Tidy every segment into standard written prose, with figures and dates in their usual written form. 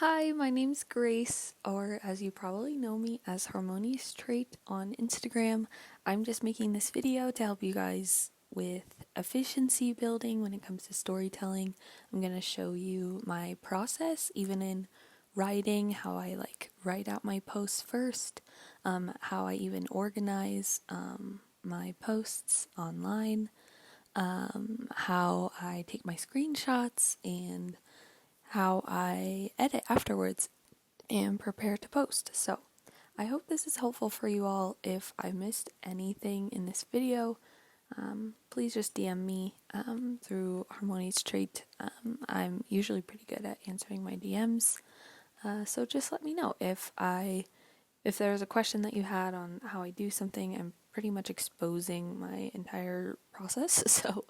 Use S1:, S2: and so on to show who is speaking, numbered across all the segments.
S1: Hi, my name's Grace, or as you probably know me as Harmonioustrait on Instagram. I'm just making this video to help you guys with efficiency building when it comes to storytelling. I'm going to show you my process, even in writing, how I write out my posts first, how I even organize my posts online, how I take my screenshots, and how I edit afterwards and prepare to post. So I hope this is helpful for you all. If I missed anything in this video, please just DM me through Harmonioustrait. I'm usually pretty good at answering my DMs, so just let me know if there's a question that you had on how I do something. I'm pretty much exposing my entire process, so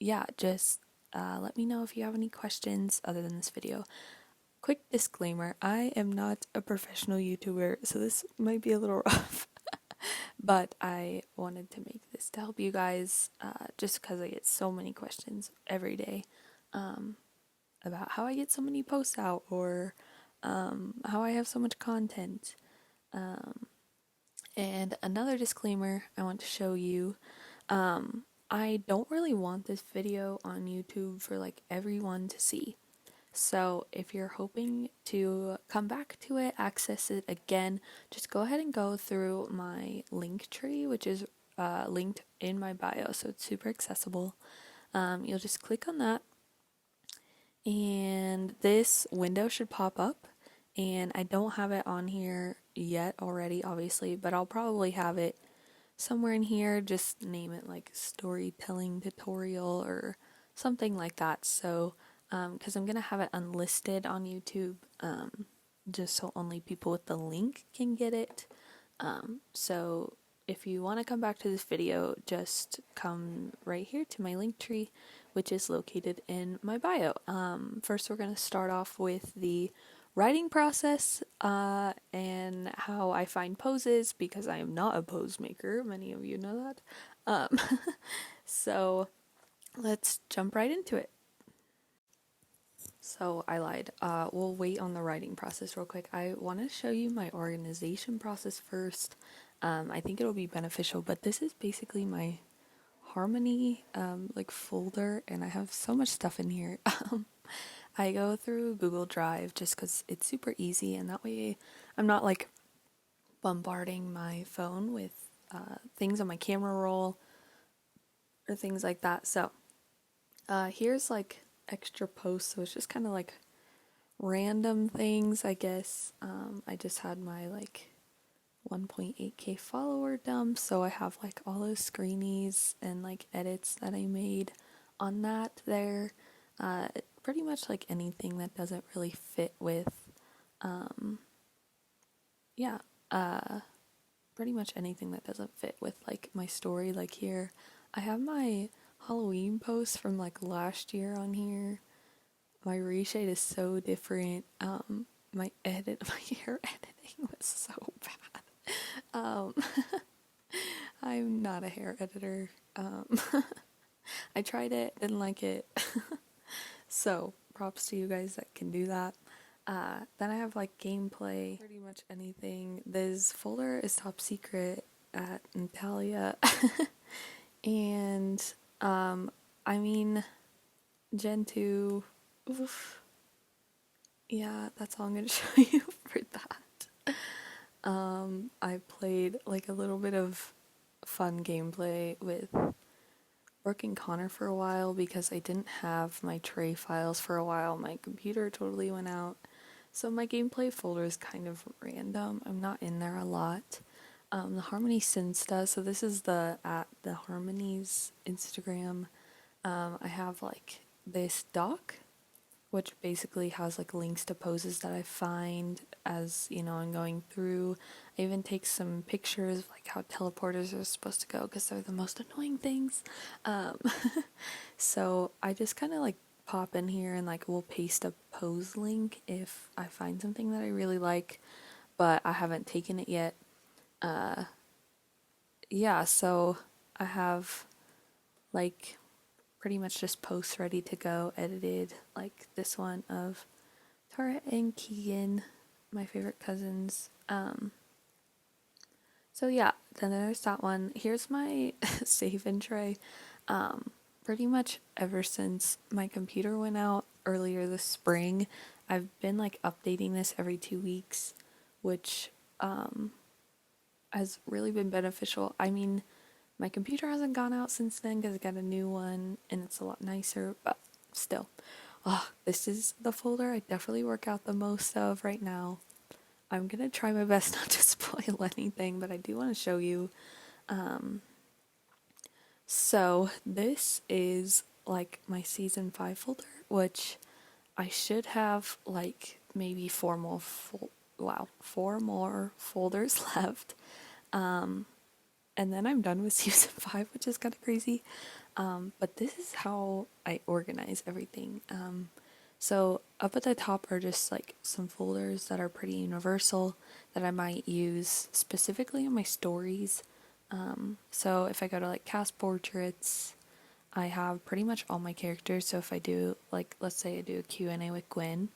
S1: yeah, just let me know if you have any questions other than this video. Quick disclaimer, I am not a professional YouTuber, so this might be a little rough, but I wanted to make this to help you guys just because I get so many questions every day about how I get so many posts out or how I have so much content. And another disclaimer I want to show you, I don't really want this video on YouTube for everyone to see. So if you're hoping to come back to it, access it again, just go ahead and go through my link tree, which is linked in my bio, so it's super accessible. You'll just click on that, and this window should pop up. And I don't have it on here yet already, obviously, but I'll probably have it somewhere in here. Just name it like storytelling tutorial or something like that. So because I'm gonna have it unlisted on YouTube, just so only people with the link can get it. So if you want to come back to this video, just come right here to my link tree, which is located in my bio. First, we're gonna start off with the writing process and how I find poses, because I am not a pose maker. Many of you know that. So let's jump right into it. So I lied. We'll wait on the writing process real quick. I want to show you my organization process first. I think it'll be beneficial, but this is basically my Harmony folder, and I have so much stuff in here. I go through Google Drive just because it's super easy, and that way I'm not bombarding my phone with things on my camera roll or things like that. So here's extra posts, so it's just kind of random things, I guess. I just had my 1.8k follower dump, so I have all those screenies and edits that I made on that there. Pretty much anything that doesn't really fit with yeah, pretty much anything that doesn't fit with my story. Like here I have my Halloween post from last year on here. My reshade is so different. My hair editing was so bad. Um, I'm not a hair editor. I tried it, didn't like it. So props to you guys that can do that. Then I have gameplay, pretty much anything. This folder is top secret at Natalia. And I mean, Gen 2, oof. Yeah, that's all I'm gonna show you for that. I played a little bit of fun gameplay with Brooke and Connor for a while because I didn't have my tray files for a while. My computer totally went out. So my gameplay folder is kind of random. I'm not in there a lot. The Harmony Sinsta, so this is the Harmony's Instagram. I have this doc, which basically has links to poses that I find as I'm going through. I even take some pictures of how teleporters are supposed to go because they're the most annoying things. So I just kind of pop in here and we'll paste a pose link if I find something that I really like, but I haven't taken it yet. Yeah, so I have pretty much just posts ready to go, edited, like this one of Tara and Keegan, my favorite cousins. So yeah, then there's that one. Here's my save and tray. Pretty much ever since my computer went out earlier this spring, I've been like updating this every 2 weeks, which has really been beneficial. I mean, my computer hasn't gone out since then because I got a new one and it's a lot nicer, but still. Oh, this is the folder I definitely work out the most of right now. I'm gonna try my best not to spoil anything, but I do want to show you. So this is like my season 5 folder, which I should have like maybe four more folders left. And then I'm done with season 5, which is kind of crazy. But this is how I organize everything. So up at the top are just like some folders that are pretty universal that I might use specifically in my stories. So if I go to like cast portraits, I have pretty much all my characters. So if I do like, let's say I do a Q&A with Gwen,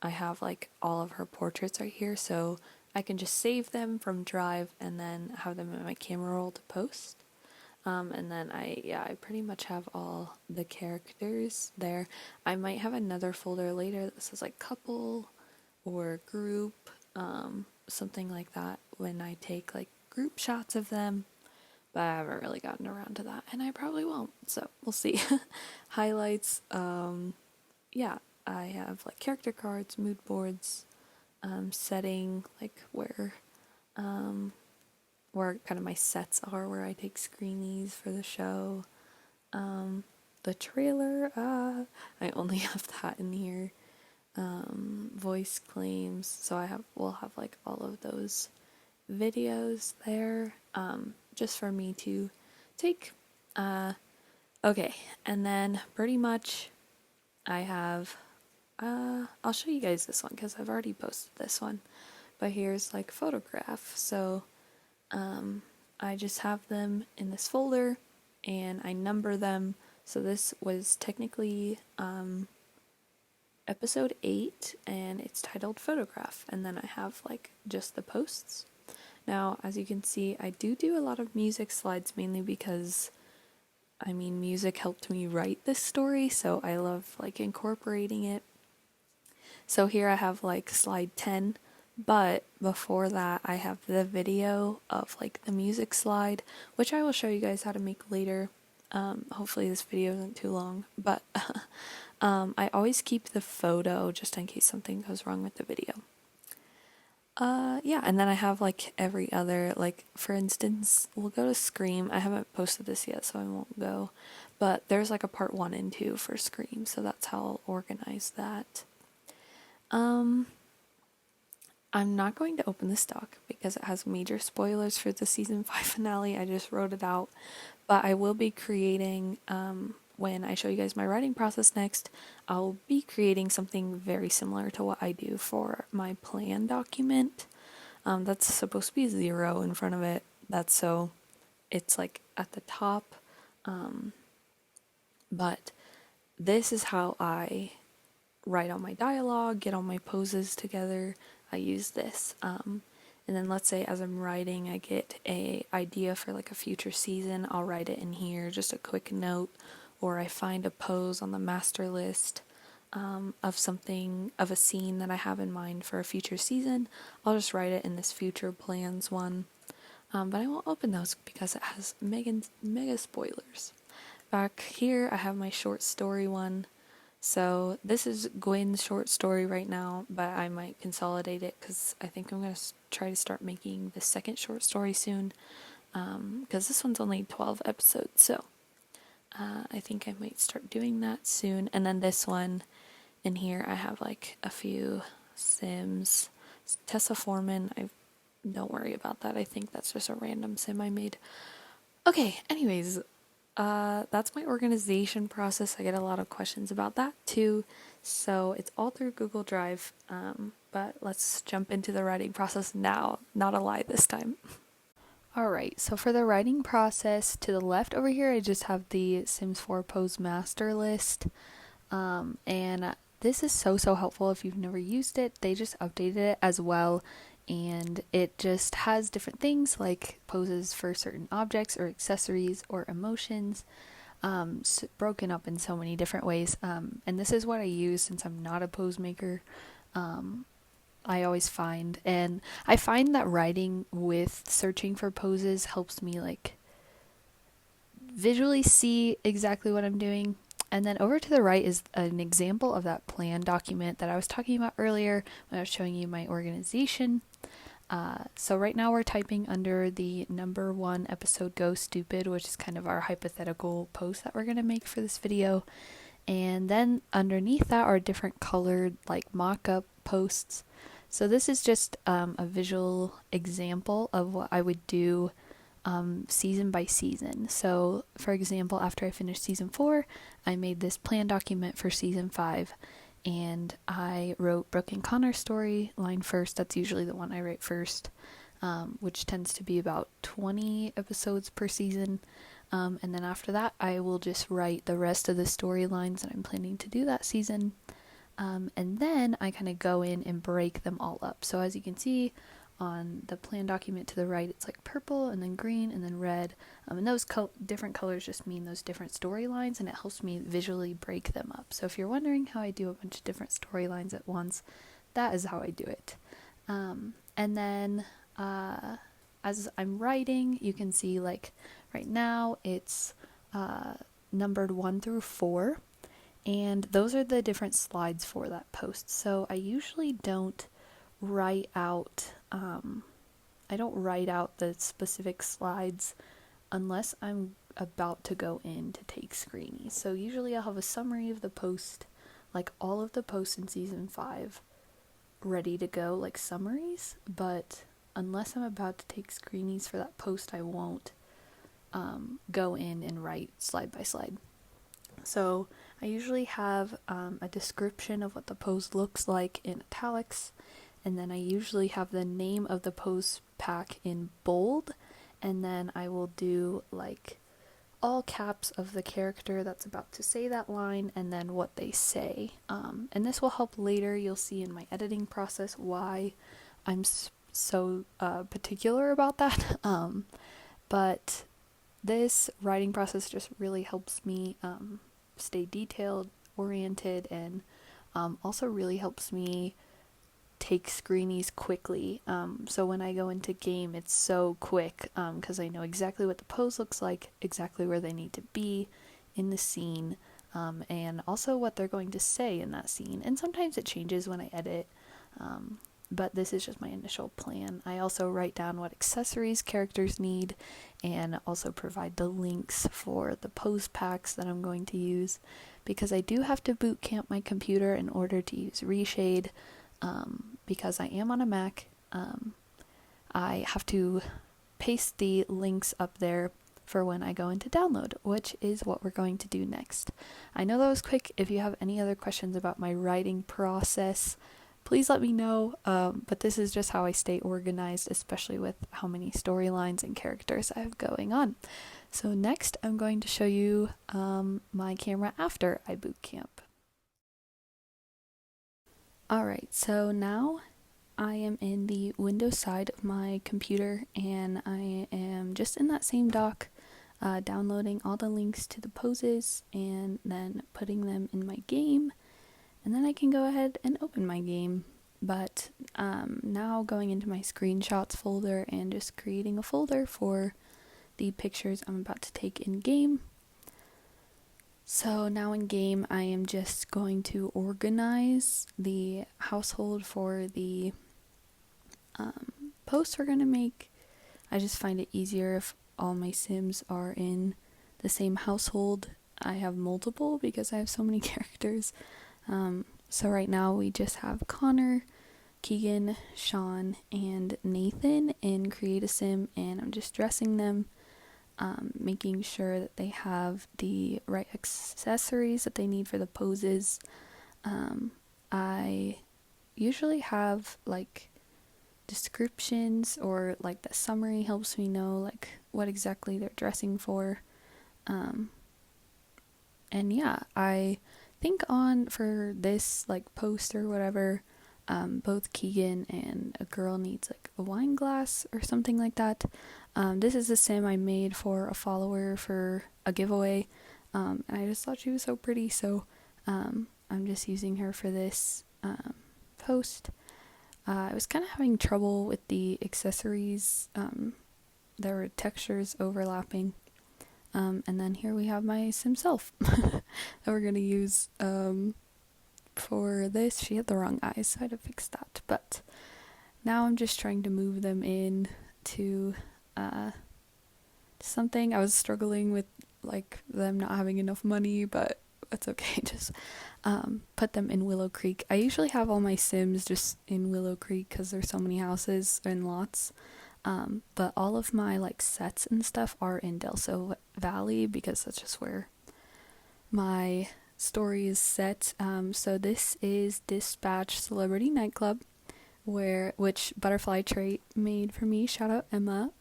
S1: I have like all of her portraits right here. So I can just save them from Drive and then have them in my camera roll to post. And then I pretty much have all the characters there. I might have another folder later that says like couple or group, something like that when I take like group shots of them. But I haven't really gotten around to that, and I probably won't. So we'll see. Highlights. Yeah, I have like character cards, mood boards, setting like where kind of my sets are, where I take screenies for the show. The trailer. I only have that in here. Voice claims. So we'll have like all of those videos there. Just for me to take. Okay, and then pretty much I have, I'll show you guys this one because I've already posted this one, but here's like photograph. So I just have them in this folder and I number them. So this was technically episode 8 and it's titled photograph, and then I have like just the posts. Now, as you can see, I do a lot of music slides mainly because, I mean, music helped me write this story, so I love like incorporating it. So here I have like slide 10, but before that I have the video of like the music slide, which I will show you guys how to make later. Hopefully this video isn't too long, but I always keep the photo just in case something goes wrong with the video. Yeah, and then I have like every other, like for instance, we'll go to Scream. I haven't posted this yet, so I won't go. But there's like a part 1 and 2 for Scream, so that's how I'll organize that. I'm not going to open this doc because it has major spoilers for the season 5 finale. I just wrote it out. But I will be creating, when I show you guys my writing process next, I'll be creating something very similar to what I do for my plan document. That's supposed to be 0 in front of it. That's so it's like at the top. But this is how I write all my dialogue, get all my poses together. I use this. And then let's say as I'm writing, I get a idea for like a future season. I'll write it in here, just a quick note, or I find a pose on the master list of something, of a scene that I have in mind for a future season. I'll just write it in this future plans one. But I won't open those because it has mega spoilers. Back here, I have my short story one. So this is Gwen's short story right now, but I might consolidate it because I think I'm going to try to start making the second short story soon, because this one's only 12 episodes, so I think I might start doing that soon. And then this one in here, I have like a few Sims. Tessa Foreman, don't worry about that. I think that's just a random Sim I made. Okay, anyways, that's my organization process. I get a lot of questions about that too, so it's all through Google Drive. But let's jump into the writing process now. Not a lie this time. Alright, so for the writing process, to the left over here, I just have the Sims 4 pose master list. And this is so helpful if you've never used it. They just updated it as well, and it just has different things like poses for certain objects or accessories or emotions, broken up in so many different ways. And this is what I use since I'm not a pose maker. I always find, and I find that writing with searching for poses helps me like visually see exactly what I'm doing. And then over to the right is an example of that plan document that I was talking about earlier when I was showing you my organization. So right now we're typing under the number 1 episode Go Stupid, which is kind of our hypothetical post that we're going to make for this video. And then underneath that are different colored like mock-up posts. So this is just a visual example of what I would do season by season. So for example, after I finished season 4, I made this plan document for season 5, and I wrote Brooke and Connor's story line first. That's usually the one I write first, which tends to be about 20 episodes per season. And then after that, I will just write the rest of the storylines that I'm planning to do that season. And then I kind of go in and break them all up. So as you can see on the plan document to the right, it's like purple and then green and then red. And those different colors just mean those different storylines, and it helps me visually break them up. So if you're wondering how I do a bunch of different storylines at once, that is how I do it. And then as I'm writing, you can see like right now it's numbered 1 through 4. And those are the different slides for that post. So I usually don't write out, I don't write out the specific slides unless I'm about to go in to take screenies. So usually I'll have a summary of the post, like all of the posts in season 5 ready to go, like summaries, but unless I'm about to take screenies for that post, I won't go in and write slide by slide. So I usually have a description of what the pose looks like in italics, and then I usually have the name of the pose pack in bold, and then I will do like all caps of the character that's about to say that line and then what they say. And this will help later. You'll see in my editing process why I'm so particular about that. But this writing process just really helps me stay detailed, oriented, and also really helps me take screenies quickly. So when I go into game, it's so quick because I know exactly what the pose looks like, exactly where they need to be in the scene, and also what they're going to say in that scene. And sometimes it changes when I edit, but this is just my initial plan. I also write down what accessories characters need and also provide the links for the pose packs that I'm going to use, because I do have to boot camp my computer in order to use Reshade. Because I am on a Mac, I have to paste the links up there for when I go into download, which is what we're going to do next. I know that was quick. If you have any other questions about my writing process, please let me know, but this is just how I stay organized, especially with how many storylines and characters I have going on. So next, I'm going to show you my camera after I boot camp. Alright, so now I am in the Windows side of my computer, and I am just in that same dock, downloading all the links to the poses and then putting them in my game, and then I can go ahead and open my game. But now going into my screenshots folder and just creating a folder for the pictures I'm about to take in game. So now in game, I am just going to organize the household for the posts we're going to make. I just find it easier if all my Sims are in the same household. I have multiple because I have so many characters. So right now we just have Connor, Keegan, Sean, and Nathan in Create a Sim, and I'm just dressing them. Making sure that they have the right accessories that they need for the poses. I usually have like descriptions, or like the summary helps me know like what exactly they're dressing for. And yeah, I think on for this like post or whatever, both Keegan and a girl needs like a wine glass or something like that. This is a sim I made for a follower for a giveaway, and I just thought she was so pretty, so I'm just using her for this post. I was kind of having trouble with the accessories. There were textures overlapping. And then here we have my sim self that we're going to use for this. She had the wrong eyes, so I had to fix that. But now I'm just trying to move them in to something. I was struggling with like them not having enough money, but it's okay. Just put them in Willow Creek. I usually have all my sims just in Willow Creek because there's so many houses and lots. But all of my like sets and stuff are in Del Sol Valley because that's just where my story is set. So this is Dispatch Celebrity Nightclub, which Butterfly Trait made for me. Shout out Emma.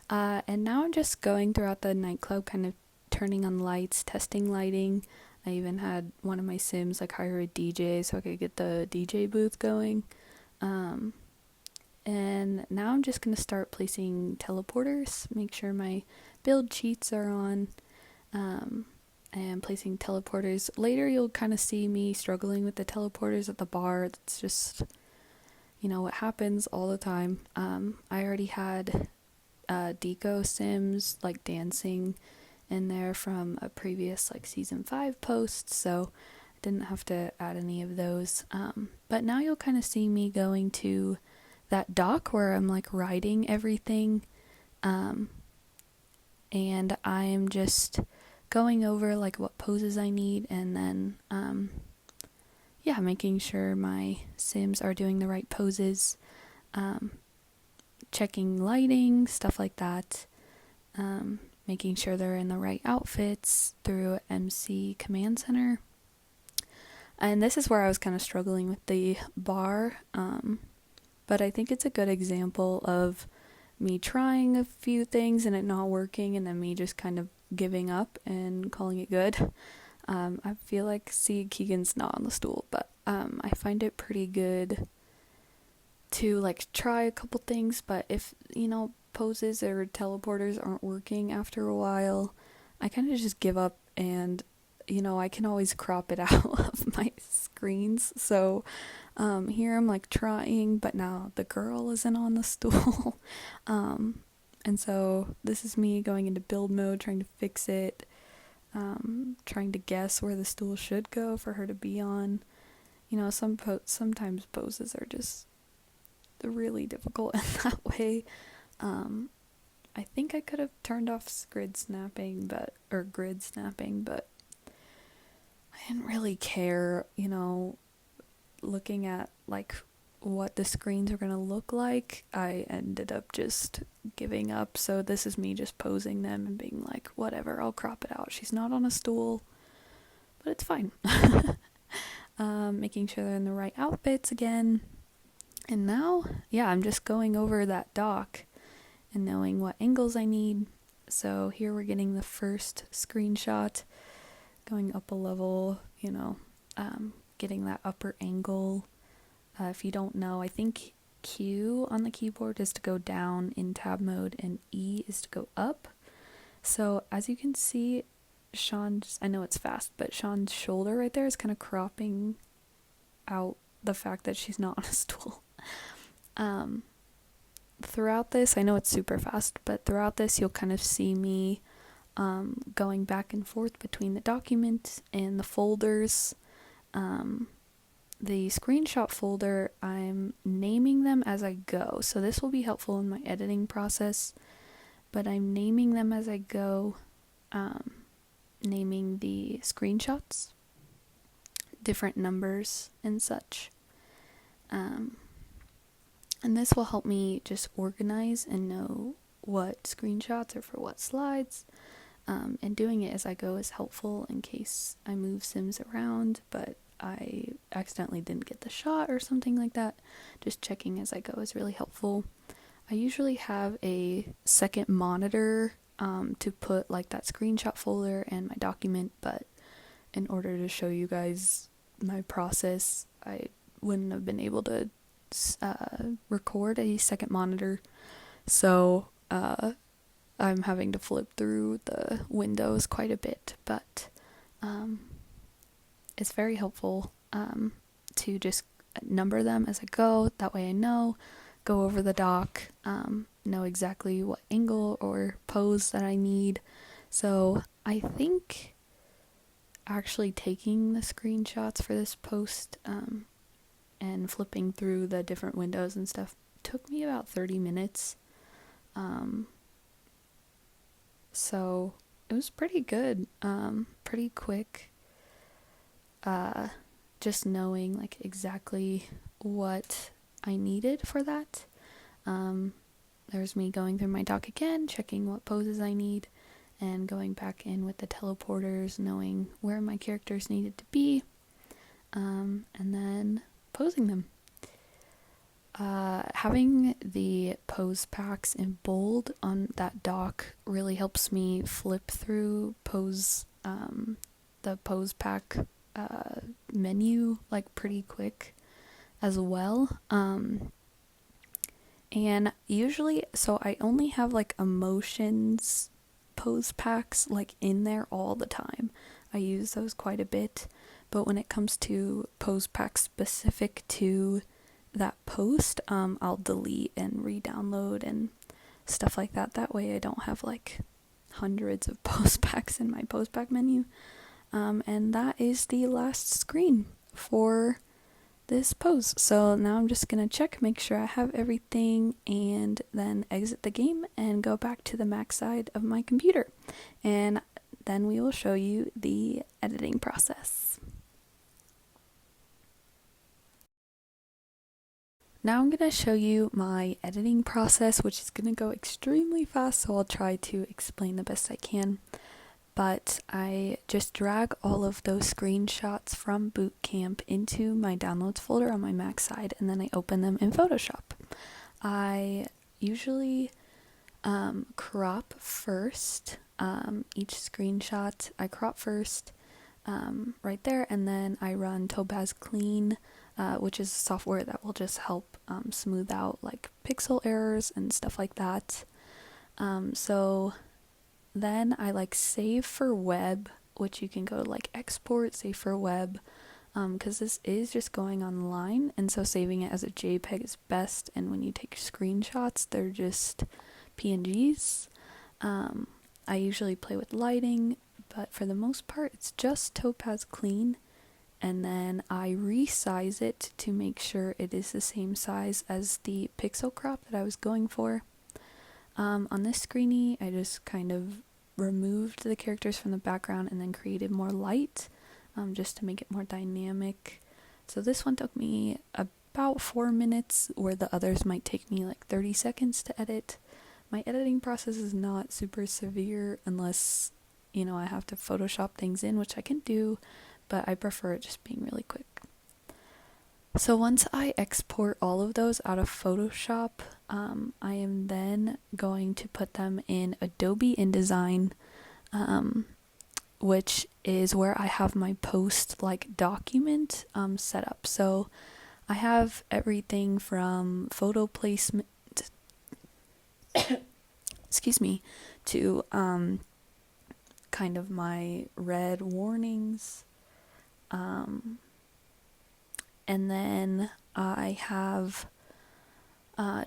S1: And now I'm just going throughout the nightclub, kind of turning on lights, testing lighting. I even had one of my sims like hire a DJ so I could get the DJ booth going. And now I'm just going to start placing teleporters, make sure my build cheats are on, and placing teleporters. Later you'll kind of see me struggling with the teleporters at the bar. It's just, what happens all the time. I already had deco sims like dancing in there from a previous like season 5 post, so I didn't have to add any of those. But now you'll kind of see me going to that dock where I'm like writing everything, and I'm just going over like what poses I need, and then making sure my sims are doing the right poses, checking lighting, stuff like that, making sure they're in the right outfits through MC Command Center. And this is where I was kind of struggling with the bar, but I think it's a good example of me trying a few things and it not working, and then me just kind of giving up and calling it good. I feel like, Keegan's not on the stool, but I find it pretty good to like try a couple things, but if, poses or teleporters aren't working after a while, I kind of just give up, and I can always crop it out of my screens. So here I'm like trying, but now the girl isn't on the stool. And so this is me going into build mode, trying to fix it, trying to guess where the stool should go for her to be on. Sometimes poses are just really difficult in that way. I think I could have turned off grid snapping, but I didn't really care, looking at like what the screens are going to look like. I ended up just giving up. So this is me just posing them and being like, whatever, I'll crop it out. She's not on a stool, but it's fine. Making sure they're in the right outfits again. And now, I'm just going over that dock and knowing what angles I need. So here we're getting the first screenshot, going up a level, getting that upper angle. If you don't know, I think Q on the keyboard is to go down in tab mode and E is to go up. So as you can see, I know it's fast, but Sean's shoulder right there is kind of cropping out the fact that she's not on a stool. Throughout this, I know it's super fast, but throughout this you'll kind of see me going back and forth between the document and the folders. The screenshot folder, I'm naming them as I go, so this will be helpful in my editing process, but I'm naming them as I go, naming the screenshots, different numbers and such. And this will help me just organize and know what screenshots are for what slides. And doing it as I go is helpful in case I move sims around, but I accidentally didn't get the shot or something like that. Just checking as I go is really helpful. I usually have a second monitor to put like that screenshot folder and my document, but in order to show you guys my process, I wouldn't have been able to record a second monitor, so I'm having to flip through the windows quite a bit, but it's very helpful to just number them as I go. That way I go over the doc, know exactly what angle or pose that I need. So I think actually taking the screenshots for this post and flipping through the different windows and stuff took me about 30 minutes. So it was pretty good, pretty quick. Just knowing like exactly what I needed for that. There's me going through my doc again, checking what poses I need, and going back in with the teleporters, knowing where my characters needed to be, and then posing them. Having the pose packs in bold on that doc really helps me flip through the pose pack menu like pretty quick as well. And usually, so I only have like emotions pose packs like in there all the time. I use those quite a bit, but when it comes to pose packs specific to that post, I'll delete and re-download and stuff like that. That way I don't have like hundreds of pose packs in my pose pack menu. And that is the last screen for this pose. So now I'm just gonna check, make sure I have everything, and then exit the game and go back to the Mac side of my computer. And then we will show you the editing process. Now I'm going to show you my editing process, which is going to go extremely fast, so I'll try to explain the best I can. But I just drag all of those screenshots from boot camp into my downloads folder on my Mac side, and then I open them in Photoshop. I usually crop first. Each screenshot I crop first right there, and then I run Topaz Clean, which is software that will just help smooth out like pixel errors and stuff like that. So then I like save for web, which you can go to like export, save for web, because this is just going online, and so saving it as a JPEG is best, and when you take screenshots they're just PNGs. I usually play with lighting, but for the most part it's just Topaz Clean, and then I resize it to make sure it is the same size as the pixel crop that I was going for. On this screenie, I just kind of removed the characters from the background and then created more light, just to make it more dynamic. So this one took me about 4 minutes, where the others might take me like 30 seconds to edit. My editing process is not super severe unless, I have to Photoshop things in, which I can do, but I prefer it just being really quick. So once I export all of those out of Photoshop, I am then going to put them in Adobe InDesign, which is where I have my post like document set up. So I have everything from photo placement excuse me, to kind of my red warnings, and then I have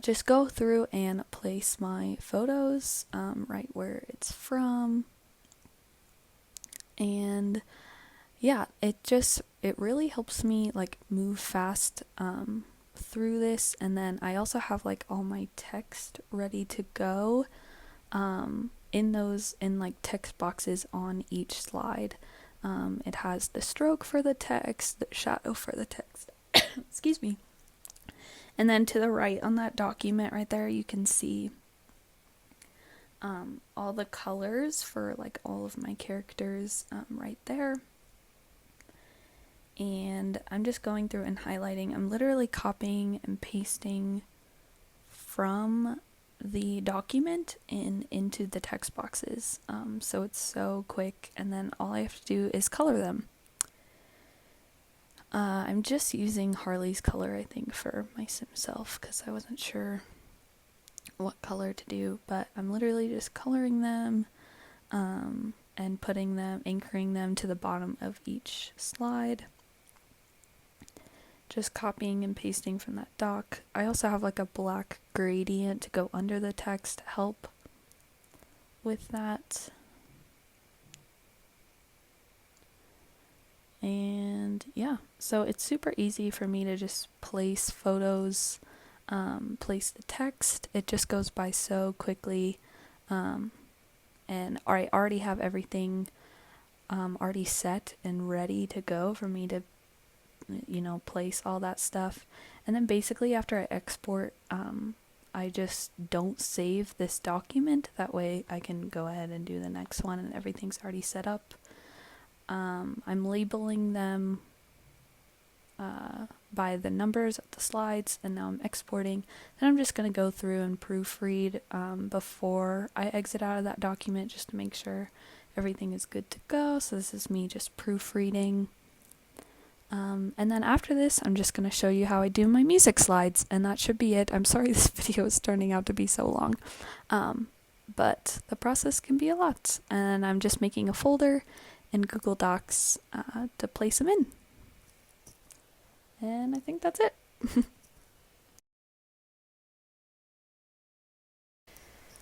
S1: just go through and place my photos right where it's from. And yeah, it really helps me like move fast through this. And then I also have like all my text ready to go in like text boxes on each slide. It has the stroke for the text, the shadow for the text. Excuse me. And then to the right on that document right there, you can see all the colors for like all of my characters right there. And I'm just going through and highlighting. I'm literally copying and pasting from the document into the text boxes. So it's so quick, and then all I have to do is color them. I'm just using Harley's color, I think, for my sim self because I wasn't sure what color to do, but I'm literally just coloring them and putting them, anchoring them to the bottom of each slide. Just copying and pasting from that doc. I also have like a black gradient to go under the text to help with that. And yeah, so it's super easy for me to just place photos, place the text. It just goes by so quickly. And I already have everything already set and ready to go for me to, place all that stuff. And then basically after I export, I just don't save this document. That way I can go ahead and do the next one and everything's already set up. I'm labeling them by the numbers of the slides, and now I'm exporting. Then I'm just going to go through and proofread before I exit out of that document just to make sure everything is good to go. So this is me just proofreading. And then after this, I'm just going to show you how I do my music slides, and that should be it. I'm sorry this video is turning out to be so long, but the process can be a lot. And I'm just making a folder in Google Docs to place them in. And I think that's it.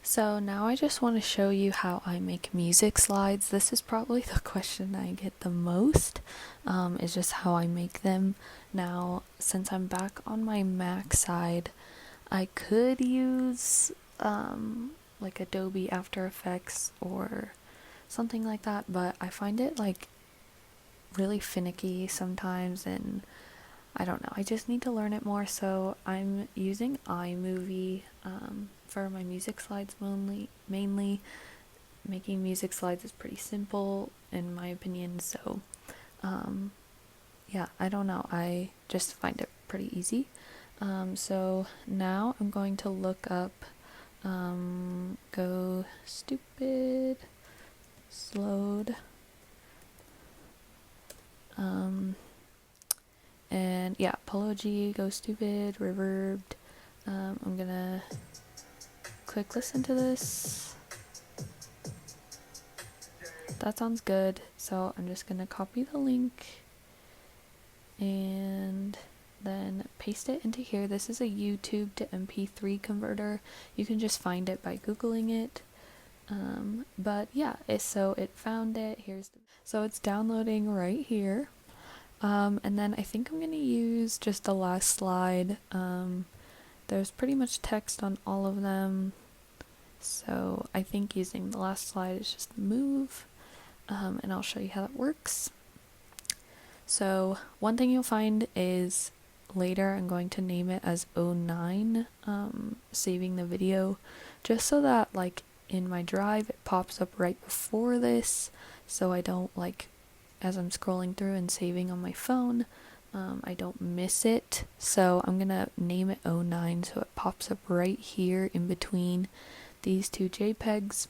S1: So now I just want to show you how I make music slides. This is probably the question I get the most, is just how I make them. Now, since I'm back on my Mac side, I could use like Adobe After Effects or something like that, but I find it like really finicky sometimes, and I don't know, I just need to learn it more. So I'm using iMovie for my music slides mainly. Making music slides is pretty simple in my opinion, so yeah, I don't know, I just find it pretty easy. So now I'm going to look up Go Stupid Slowed, and yeah, Polo G, Go Stupid, Reverbed. I'm gonna click listen to this. That sounds good, so I'm just gonna copy the link and then paste it into here. This is a YouTube to MP3 converter. You can just find it by googling it. But yeah, so it found it. So it's downloading right here. And then I think I'm gonna use just the last slide. There's pretty much text on all of them, so I think using the last slide is just move, and I'll show you how that works. So one thing you'll find is later I'm going to name it as 09, saving the video, just so that like in my drive it pops up right before this, so I don't, like, as I'm scrolling through and saving on my phone, I don't miss it. So I'm gonna name it 09 so it pops up right here in between these two JPEGs.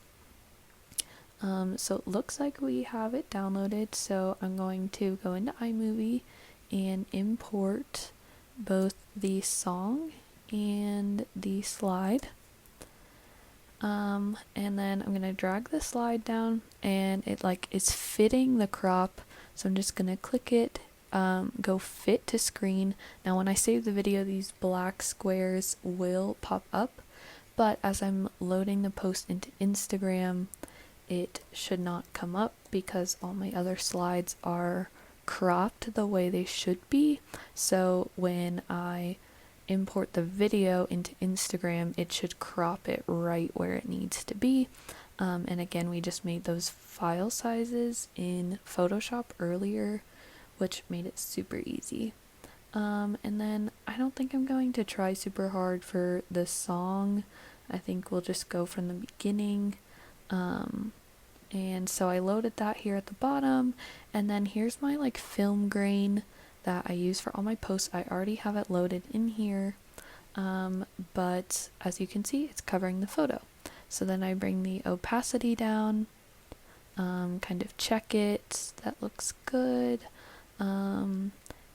S1: So it looks like we have it downloaded, so I'm going to go into iMovie and import both the song and the slide. And then I'm gonna drag the slide down, and it like is fitting the crop, so I'm just gonna click it, go fit to screen. Now when I save the video, these black squares will pop up, but as I'm loading the post into Instagram, it should not come up because all my other slides are cropped the way they should be. So when I import the video into Instagram, it should crop it right where it needs to be. And again, we just made those file sizes in Photoshop earlier, which made it super easy. And then I don't think I'm going to try super hard for the song. I think we'll just go from the beginning. And so I loaded that here at the bottom, and then here's my like film grain that I use for all my posts. I already have it loaded in here, but as you can see, it's covering the photo. So then I bring the opacity down, kind of check it, that looks good, and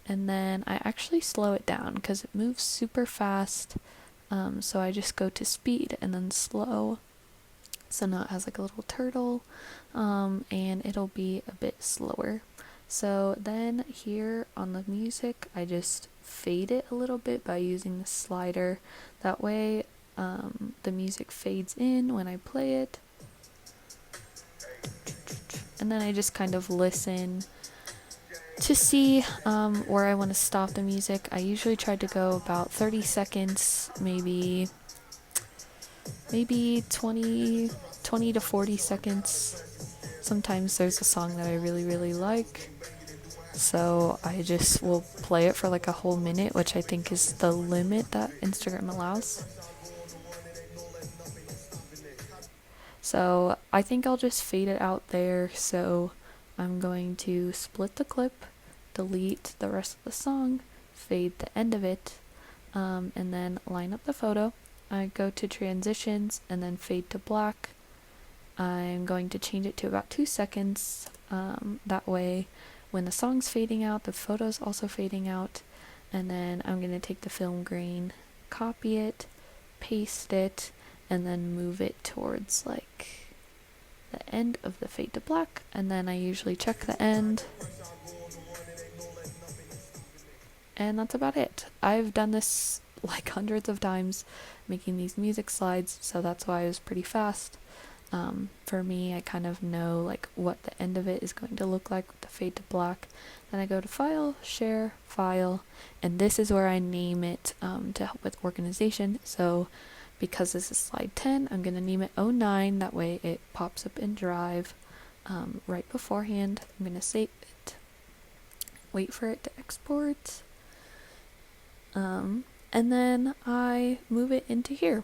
S1: and then I actually slow it down because it moves super fast. So I just go to speed and then slow. So now it has like a little turtle, and it'll be a bit slower. So then here on the music, I just fade it a little bit by using the slider. That way, the music fades in when I play it. And then I just kind of listen to see where I want to stop the music. I usually try to go about 30 seconds, maybe 20 to 40 seconds. Sometimes there's a song that I really like, so I just will play it for like a whole minute, which I think is the limit that Instagram allows. So I think I'll just fade it out there. So I'm going to split the clip, delete the rest of the song, fade the end of it, and then line up the photo. I go to transitions and then fade to black. I'm going to change it to about 2 seconds. That way, when the song's fading out, the photo's also fading out. And then I'm going to take the film grain, copy it, paste it, and then move it towards like the end of the fade to black. And then I usually check the end. And that's about it. I've done this like hundreds of times, making these music slides, so that's why it was pretty fast. For me, I kind of know like what the end of it is going to look like with the fade to black. Then I go to File, Share, File, and this is where I name it to help with organization. So because this is slide 10, I'm going to name it 09. That way it pops up in Drive right beforehand. I'm going to save it, wait for it to export, and then I move it into here.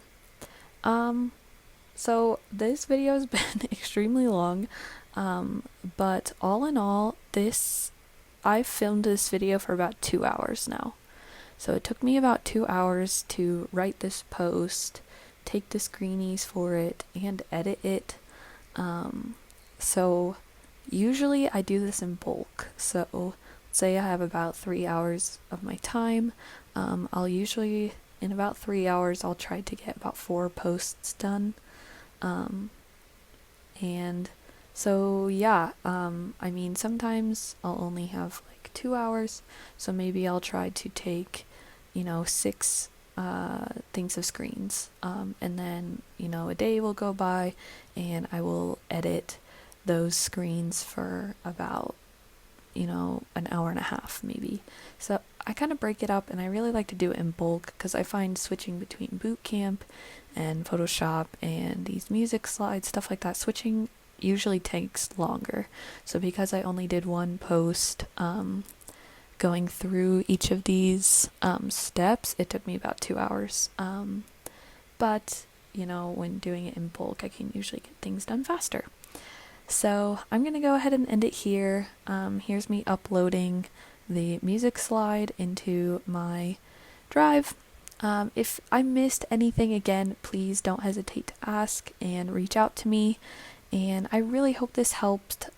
S1: So this video has been extremely long, but all in all, I've filmed this video for about 2 hours now. So it took me about 2 hours to write this post, take the screenies for it, and edit it. So usually I do this in bulk. So say I have about 3 hours of my time. I'll usually, in about 3 hours, I'll try to get about 4 posts done. And so yeah, I mean, sometimes I'll only have like 2 hours, so maybe I'll try to take, 6 things of screens, and then, a day will go by and I will edit those screens for about, an hour and a half maybe. So I kind of break it up, and I really like to do it in bulk because I find switching between Bootcamp and Photoshop and these music slides, stuff like that, switching usually takes longer. So because I only did one post going through each of these steps, it took me about 2 hours. But, when doing it in bulk, I can usually get things done faster. So I'm going to go ahead and end it here. Here's me uploading the music slide into my Drive. If I missed anything, again, please don't hesitate to ask and reach out to me. And I really hope this helped.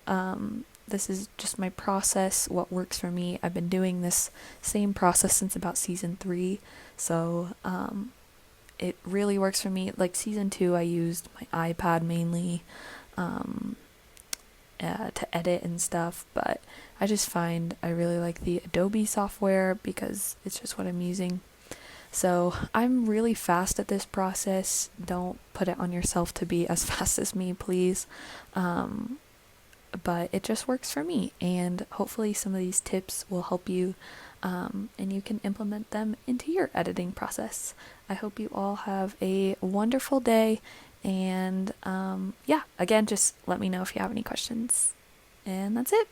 S1: This is just my process, what works for me. I've been doing this same process since about season 3. So it really works for me. Like season 2, I used my iPad mainly to edit and stuff. But I just find I really like the Adobe software because it's just what I'm using. So I'm really fast at this process. Don't put it on yourself to be as fast as me, please. But it just works for me, and hopefully some of these tips will help you, and you can implement them into your editing process. I hope you all have a wonderful day, and again, just let me know if you have any questions. And that's it.